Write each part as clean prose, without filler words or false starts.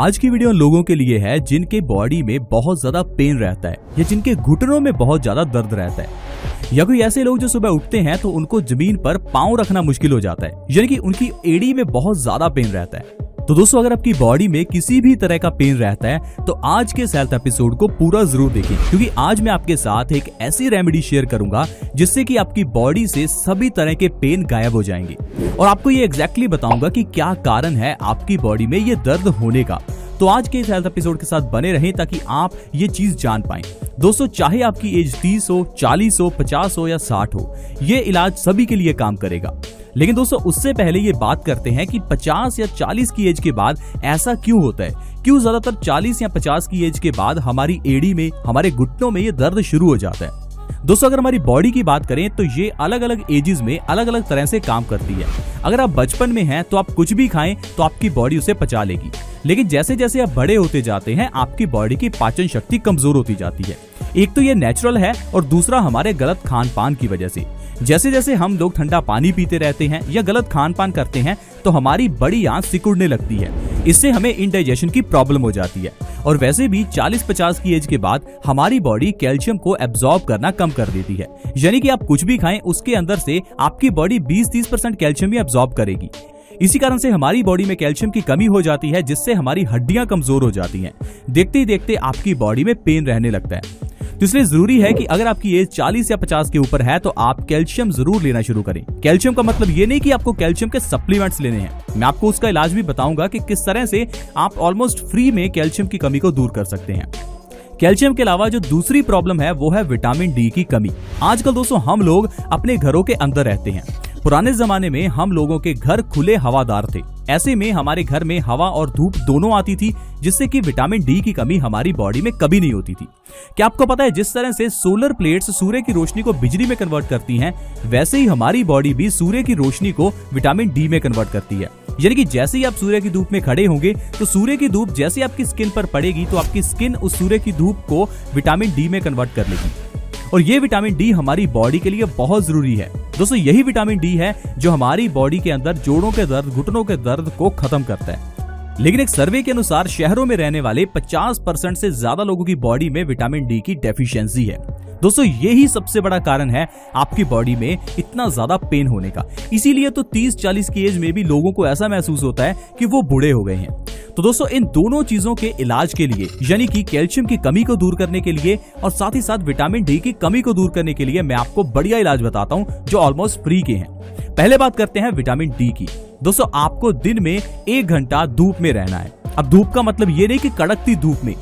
आज की वीडियो लोगों के लिए है जिनके बॉडी में बहुत ज्यादा पेन रहता है या जिनके घुटनों में बहुत ज्यादा दर्द रहता है, या कोई ऐसे लोग जो सुबह उठते हैं तो उनको जमीन पर पांव रखना मुश्किल हो जाता है, यानी कि उनकी एड़ी में बहुत ज्यादा पेन रहता है। तो दोस्तों, अगर आपकी बॉडी में किसी भी तरह का पेन रहता है तो आज के इस हेल्थ एपिसोड को पूरा जरूर देखें, क्योंकि आज मैं आपके साथ एक ऐसी रेमेडी शेयर करूंगा जिससे कि आपकी बॉडी से सभी तरह के पेन गायब हो जाएंगे और आपको ये एग्जैक्टली बताऊंगा कि क्या कारण है आपकी बॉडी में ये दर्द होने का। तो आज के इस हेल्थ एपिसोड के साथ बने रहें ताकि आप ये चीज जान पाएं। दोस्तों, चाहे आपकी एज 30 हो, 40 हो, 50 हो या 60 हो, ये इलाज सभी के लिए काम करेगा। लेकिन दोस्तों, उससे पहले ये बात करते हैं कि 50 या 40 की एज के बाद ऐसा क्यों होता है, क्यों ज्यादातर 40 या 50 की एज के बाद हमारी एड़ी में, हमारे घुटनों में ये दर्द शुरू हो जाता है। दोस्तों, अगर हमारी बॉडी की बात करें तो ये अलग अलग एजेस में अलग अलग तरह से काम करती है। अगर आप बचपन में हैं तो आप कुछ भी खाएं तो आपकी बॉडी उसे पचा लेगी, लेकिन जैसे जैसे आप बड़े होते जाते हैं आपकी बॉडी की पाचन शक्ति कमजोर होती जाती है। एक तो ये नेचुरल है और दूसरा हमारे गलत खान पान की वजह से। जैसे जैसे हम लोग ठंडा पानी पीते रहते हैं या गलत खान पान करते हैं तो हमारी बड़ी आंत सिकुड़ने लगती है, इससे हमें इंडाइजेशन की प्रॉब्लम हो जाती है। और वैसे भी 40-50 की एज के बाद हमारी बॉडी कैल्शियम को एब्जॉर्ब करना कम कर देती है, यानी कि आप कुछ भी खाएं उसके अंदर से आपकी बॉडी 20-30% कैल्शियम ही एब्जॉर्ब करेगी। इसी कारण से हमारी बॉडी में कैल्शियम की कमी हो जाती है, जिससे हमारी हड्डियां कमजोर हो जाती हैं। देखते ही देखते आपकी बॉडी में पेन रहने लगता है। तो इसलिए जरूरी है कि अगर आपकी एज 40 या 50 के ऊपर है तो आप कैल्शियम जरूर लेना शुरू करें। कैल्शियम का मतलब ये नहीं कि आपको कैल्शियम के सप्लीमेंट्स लेने हैं, मैं आपको उसका इलाज भी बताऊंगा कि किस तरह से आप ऑलमोस्ट फ्री में कैल्शियम की कमी को दूर कर सकते हैं। कैल्शियम के अलावा जो दूसरी प्रॉब्लम है वो है विटामिन डी की कमी। आजकल दोस्तों हम लोग अपने घरों के अंदर रहते हैं। पुराने जमाने में हम लोगों के घर खुले हवादार थे, ऐसे में हमारे घर में हवा और धूप दोनों आती थी, जिससे कि विटामिन डी की कमी हमारी बॉडी में कभी नहीं होती थी। क्या आपको पता है जिस तरह से सोलर प्लेट्स सूर्य की रोशनी को बिजली में कन्वर्ट करती हैं, वैसे ही हमारी बॉडी भी सूर्य की रोशनी को विटामिन डी में कन्वर्ट करती है। यानी कि जैसे ही आप सूर्य की धूप में खड़े होंगे तो सूर्य की धूप जैसे आपकी स्किन पर पड़ेगी तो आपकी स्किन उस सूर्य की धूप को विटामिन डी में कन्वर्ट कर लेगी। और ये विटामिन डी हमारी बॉडी के लिए बहुत जरूरी है। दोस्तों, यही विटामिन डी है जो हमारी बॉडी के अंदर जोड़ों के दर्द, घुटनों के दर्द को खत्म करता है। लेकिन एक सर्वे के अनुसार शहरों में रहने वाले 50% से ज्यादा लोगों की बॉडी में विटामिन डी की डेफिशिएंसी है। दोस्तों, यही सबसे बड़ा कारण है आपकी बॉडी में इतना ज्यादा पेन होने का। इसीलिए तो 30-40 की एज में भी लोगों को ऐसा महसूस होता है कि वो बूढ़े हो गए हैं। तो दोस्तों, इन दोनों चीजों के इलाज के लिए, यानी कि कैल्शियम की कमी को दूर करने के लिए और साथ ही साथ विटामिन डी की कमी को दूर करने के लिए मैं आपको बढ़िया इलाज बताता हूं जो ऑलमोस्ट फ्री के हैं। पहले बात करते हैं विटामिन डी की। दोस्तों, आपको दिन में 1 घंटा धूप में रहना है। अब धूप का मतलब ये नहीं कि कड़कती धूप में,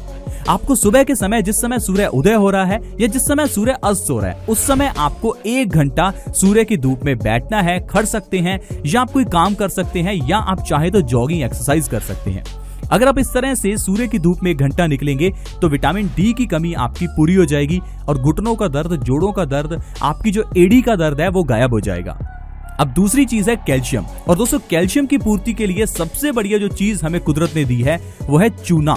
आपको सुबह के समय, जिस समय सूर्य उदय हो रहा है या जिस समय सूर्य अस्त हो रहा है, उस समय आपको 1 घंटा सूर्य की धूप में बैठना है। खड़ सकते हैं या आप कोई काम कर सकते हैं या आप चाहे तो जॉगिंग एक्सरसाइज कर सकते हैं। अगर आप इस तरह से सूर्य की धूप में 1 घंटा निकलेंगे तो विटामिन डी की कमी आपकी पूरी हो जाएगी और घुटनों का दर्द, जोड़ों का दर्द, आपकी जो एड़ी का दर्द है वो गायब हो जाएगा। अब दूसरी चीज है कैल्शियम। और दोस्तों, कैल्शियम की पूर्ति के लिए सबसे बढ़िया जो चीज हमें कुदरत ने दी है वो है चूना।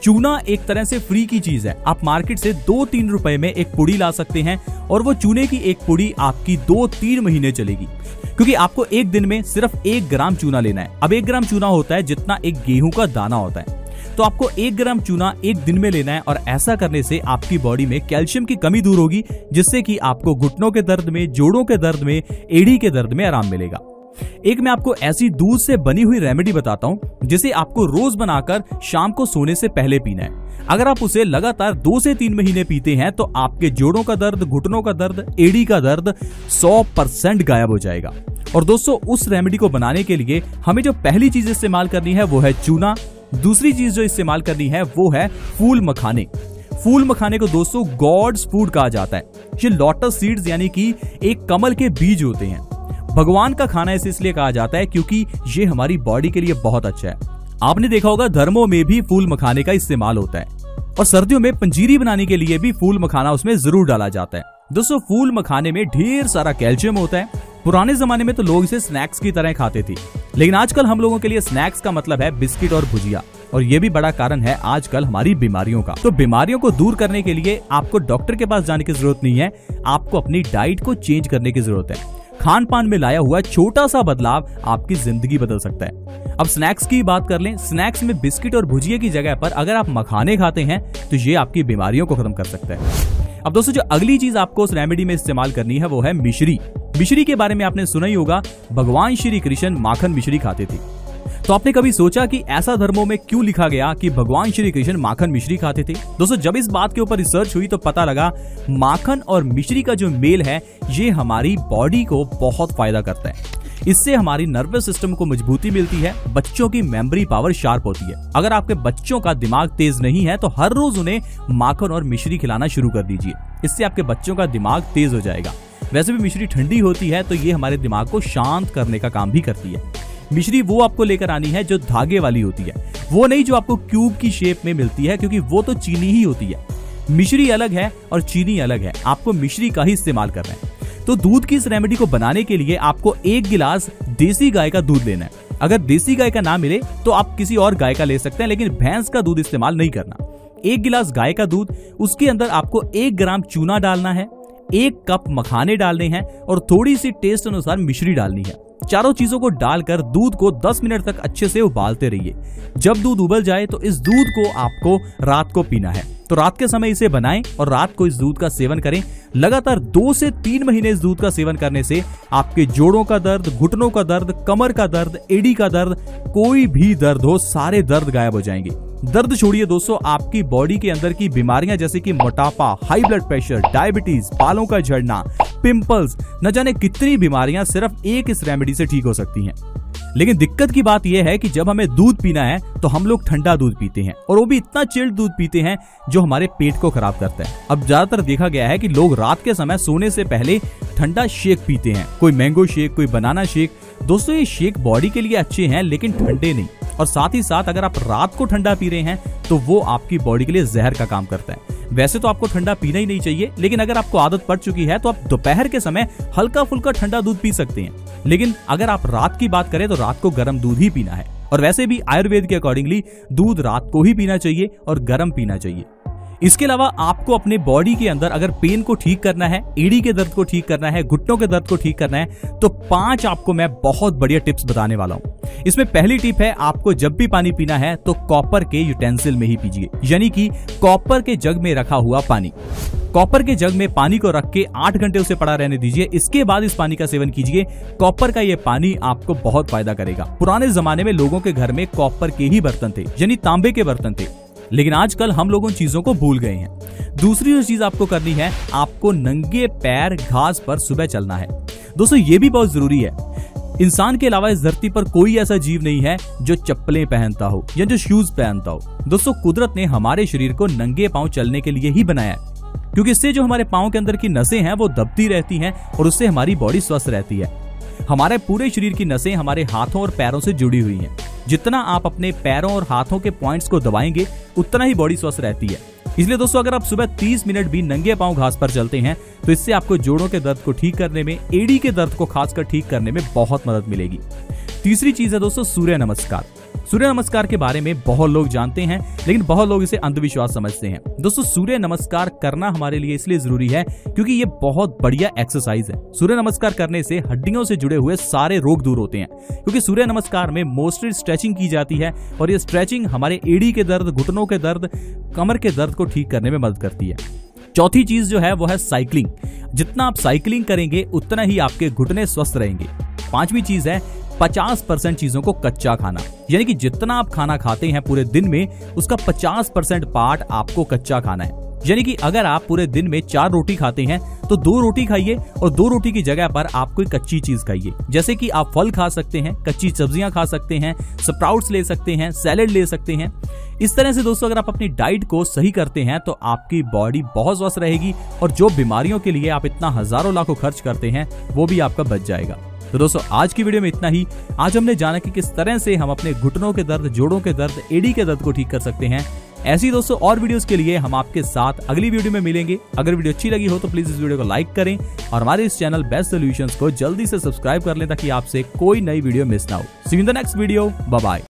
चूना एक तरह से फ्री की चीज है। आप मार्केट से 2-3 रुपए में एक पुड़ी ला सकते हैं और वो चूने की एक पुड़ी आपकी 2-3 महीने चलेगी, क्योंकि आपको एक दिन में सिर्फ 1 ग्राम चूना लेना है। अब 1 ग्राम चूना होता है जितना एक गेहूं का दाना होता है, तो आपको 1 ग्राम चूना एक दिन में लेना है और ऐसा करने से आपकी बॉडी में कैल्शियम की कमी दूर होगी, जिससे कि आपको घुटनों के दर्द में, जोड़ों के दर्द में, एड़ी के दर्द में आराम मिलेगा। एक मैं आपको ऐसी दूध से बनी हुई रेमेडी बताता हूं जिसे आपको रोज बनाकर शाम को सोने से पहले पीना है। अगर आप उसे लगातार 2 से 3 महीने पीते हैं तो आपके जोड़ों का दर्द, घुटनों का दर्द, एड़ी का दर्द 100% गायब हो जाएगा। और दोस्तों, उस रेमेडी को बनाने के लिए हमें जो पहली चीज इस्तेमाल करनी है वो है चूना। दूसरी चीज जो इस्तेमाल करनी है वो है फूल मखाने। फूल मखाने को दोस्तों गॉड्स फूड कहा जाता है। ये लोटस सीड्स यानी कि एक कमल के बीज होते हैं। भगवान का खाना इसे इसलिए कहा जाता है क्योंकि ये हमारी बॉडी के लिए बहुत अच्छा है। आपने देखा होगा धर्मों में भी फूल मखाने का इस्तेमाल होता है और सर्दियों में पंजीरी बनाने के लिए भी फूल मखाना उसमें जरूर डाला जाता है। दोस्तों, फूल मखाने में ढेर सारा कैल्शियम होता है। पुराने जमाने में तो लोग इसे स्नैक्स की तरह खाते थे, लेकिन आजकल हम लोगों के लिए स्नैक्स का मतलब है बिस्किट और भुजिया, और ये भी बड़ा कारण है आजकल हमारी बीमारियों का। तो बीमारियों को दूर करने के लिए आपको डॉक्टर के पास जाने की जरूरत नहीं है, आपको अपनी डाइट को चेंज करने की जरूरत है। खान पान में लाया हुआ छोटा सा बदलाव आपकी जिंदगी बदल सकता है। अब स्नैक्स की बात कर लें। स्नैक्स में बिस्किट और भुजिया की जगह पर अगर आप मखाने खाते हैं तो ये आपकी बीमारियों को खत्म कर सकता है। अब दोस्तों जो अगली चीज आपको उस रेमेडी में इस्तेमाल करनी है वो है मिश्री। मिश्री के बारे में आपने सुना ही होगा, भगवान श्री कृष्ण माखन मिश्री खाते थे। तो आपने कभी सोचा कि ऐसा धर्मों में क्यों लिखा गया कि भगवान श्री कृष्ण माखन मिश्री खाते थे? दोस्तों जब इस बात के ऊपर रिसर्च हुई तो पता लगा माखन और मिश्री का जो मेल है ये हमारी बॉडी को बहुत फायदा करता है। इससे हमारी नर्वस सिस्टम को मजबूती मिलती है, बच्चों की मेमोरी पावर शार्प होती है। अगर आपके बच्चों का दिमाग तेज नहीं है तो हर रोज उन्हें माखन और मिश्री खिलाना शुरू कर दीजिए, इससे आपके बच्चों का दिमाग तेज हो जाएगा। वैसे भी मिश्री ठंडी होती है तो ये हमारे दिमाग को शांत करने का काम भी करती है। मिश्री वो आपको लेकर आनी है जो धागे वाली होती है, वो नहीं जो आपको क्यूब की शेप में मिलती है, क्योंकि वो तो चीनी ही होती है। मिश्री अलग है और चीनी अलग है, आपको मिश्री का ही इस्तेमाल करना है। तो दूध की इस रेमेडी को बनाने के लिए आपको 1 गिलास देसी गाय का दूध लेना है। अगर देसी गाय का ना मिले तो आप किसी और गाय का ले सकते हैं, लेकिन भैंस का दूध इस्तेमाल नहीं करना। 1 गिलास गाय का दूध, उसके अंदर आपको 1 ग्राम चूना डालना है, 1 कप मखाने डालने हैं और थोड़ी सी टेस्ट अनुसार मिश्री डालनी है। चारों चीजों को डालकर दूध को 10 मिनट तक अच्छे से उबालते रहिए। जब दूध उबल जाए तो इस दूध को आपको रात को पीना है। तो रात के समय इसे बनाएं और रात को इस दूध का सेवन करें। लगातार 2 से 3 महीने इस दूध का सेवन करने से आपके जोड़ों का दर्द, घुटनों का दर्द, कमर का दर्द, एड़ी का दर्द, कोई भी दर्द हो, सारे दर्द गायब हो जाएंगे। दर्द छोड़िए दोस्तों, आपकी बॉडी के अंदर की बीमारियां जैसे कि मोटापा, हाई ब्लड प्रेशर, डायबिटीज, बालों का झड़ना, पिंपल्स, न जाने कितनी बीमारियां सिर्फ एक इस रेमेडी से ठीक हो सकती हैं। लेकिन दिक्कत की बात यह है कि जब हमें दूध पीना है तो हम लोग ठंडा दूध पीते हैं, और वो भी इतना चिल्ड दूध पीते हैं जो हमारे पेट को खराब करता है। अब ज्यादातर देखा गया है कि लोग रात के समय सोने से पहले ठंडा शेक पीते हैं, कोई मैंगो शेक, कोई बनाना शेक। दोस्तों ये शेक बॉडी के लिए अच्छे हैं लेकिन ठंडे नहीं, और साथ ही साथ अगर आप रात को ठंडा पी रहे हैं तो वो आपकी बॉडी के लिए जहर का काम करता है। वैसे तो आपको ठंडा पीना ही नहीं चाहिए, लेकिन अगर आपको आदत पड़ चुकी है तो आप दोपहर के समय हल्का फुल्का ठंडा दूध पी सकते हैं। लेकिन अगर आप रात की बात करें तो रात को गर्म दूध ही पीना है। और वैसे भी आयुर्वेद के अकॉर्डिंगली दूध रात को ही पीना चाहिए और गर्म पीना चाहिए। इसके अलावा आपको अपने बॉडी के अंदर अगर पेन को ठीक करना है, एड़ी के दर्द को ठीक करना है, घुटनों के दर्द को ठीक करना है, तो 5 आपको मैं बहुत बढ़िया टिप्स बताने वाला हूं। इसमें पहली टिप है, आपको जब भी पानी पीना है तो कॉपर के यूटेंसिल में ही पीजिए, यानी कि कॉपर के जग में रखा हुआ पानी। कॉपर के जग में पानी को रख के 8 घंटे उसे पड़ा रहने दीजिए। इसके बाद इस पानी का सेवन कीजिए। कॉपर का ये पानी आपको बहुत फायदा करेगा। पुराने जमाने में लोगों के घर में कॉपर के ही बर्तन थे, यानी तांबे के बर्तन थे, लेकिन आजकल हम लोग उन चीजों को भूल गए हैं। दूसरी जो चीज आपको करनी है, आपको नंगे पैर घास पर सुबह चलना है। दोस्तों ये भी बहुत जरूरी है। इंसान के अलावा इस धरती पर कोई ऐसा जीव नहीं है जो चप्पलें पहनता हो या जो शूज पहनता हो। दोस्तों कुदरत ने हमारे शरीर को नंगे पांव चलने के लिए ही बनाया है, क्योंकि इससे जो हमारे पांव के अंदर की नसें हैं वो दबती रहती हैं और उससे हमारी बॉडी स्वस्थ रहती है। हमारे पूरे शरीर की नसें हमारे हाथों और पैरों से जुड़ी हुई हैं। जितना आप अपने पैरों और हाथों के पॉइंट्स को दबाएंगे उतना ही बॉडी स्वस्थ रहती है। इसलिए दोस्तों अगर आप सुबह 30 मिनट भी नंगे पांव घास पर चलते हैं तो इससे आपको जोड़ों के दर्द को ठीक करने में, एड़ी के दर्द को खासकर ठीक करने में बहुत मदद मिलेगी। तीसरी चीज है दोस्तों सूर्य नमस्कार। सूर्य नमस्कार के बारे में बहुत लोग जानते हैं, लेकिन बहुत लोग इसे अंधविश्वास समझते हैं। दोस्तों सूर्य नमस्कार करना हमारे लिए इसलिए जरूरी है क्योंकि ये बहुत बढ़िया एक्सरसाइज है। सूर्य नमस्कार करने से हड्डियों से जुड़े हुए सारे रोग दूर होते हैं, क्योंकि सूर्य नमस्कार में मोस्टली स्ट्रेचिंग की जाती है और ये स्ट्रेचिंग हमारे एड़ी के दर्द, घुटनों के दर्द, कमर के दर्द को ठीक करने में मदद करती है। चौथी चीज जो है वो है साइकिलिंग। जितना आप साइकिलिंग करेंगे उतना ही आपके घुटने स्वस्थ रहेंगे। 5वीं चीज है 50% चीजों को कच्चा खाना, यानी कि जितना आप खाना खाते हैं पूरे दिन में उसका 50% पार्ट आपको कच्चा खाना है। यानी कि अगर आप पूरे दिन में 4 रोटी खाते हैं तो 2 रोटी खाइए और 2 रोटी की जगह पर आप कोई कच्ची चीज खाइए। जैसे कि आप फल खा सकते हैं, कच्ची सब्जियां खा सकते हैं, स्प्राउट्स ले सकते हैं, सैलेड ले सकते हैं। इस तरह से दोस्तों अगर आप अपनी डाइट को सही करते हैं तो आपकी बॉडी बहुत स्वस्थ रहेगी और जो बीमारियों के लिए आप इतना हजारों लाखों खर्च करते हैं वो भी आपका बच जाएगा। तो दोस्तों आज की वीडियो में इतना ही। आज हमने जाना कि किस तरह से हम अपने घुटनों के दर्द, जोड़ों के दर्द, एड़ी के दर्द को ठीक कर सकते हैं। ऐसी दोस्तों और वीडियोस के लिए हम आपके साथ अगली वीडियो में मिलेंगे। अगर वीडियो अच्छी लगी हो तो प्लीज इस वीडियो को लाइक करें और हमारे इस चैनल बेस्ट सॉल्यूशंस को जल्दी से सब्सक्राइब कर लें ताकि आपसे कोई नई वीडियो मिस ना हो। See you in the next video. Bye bye.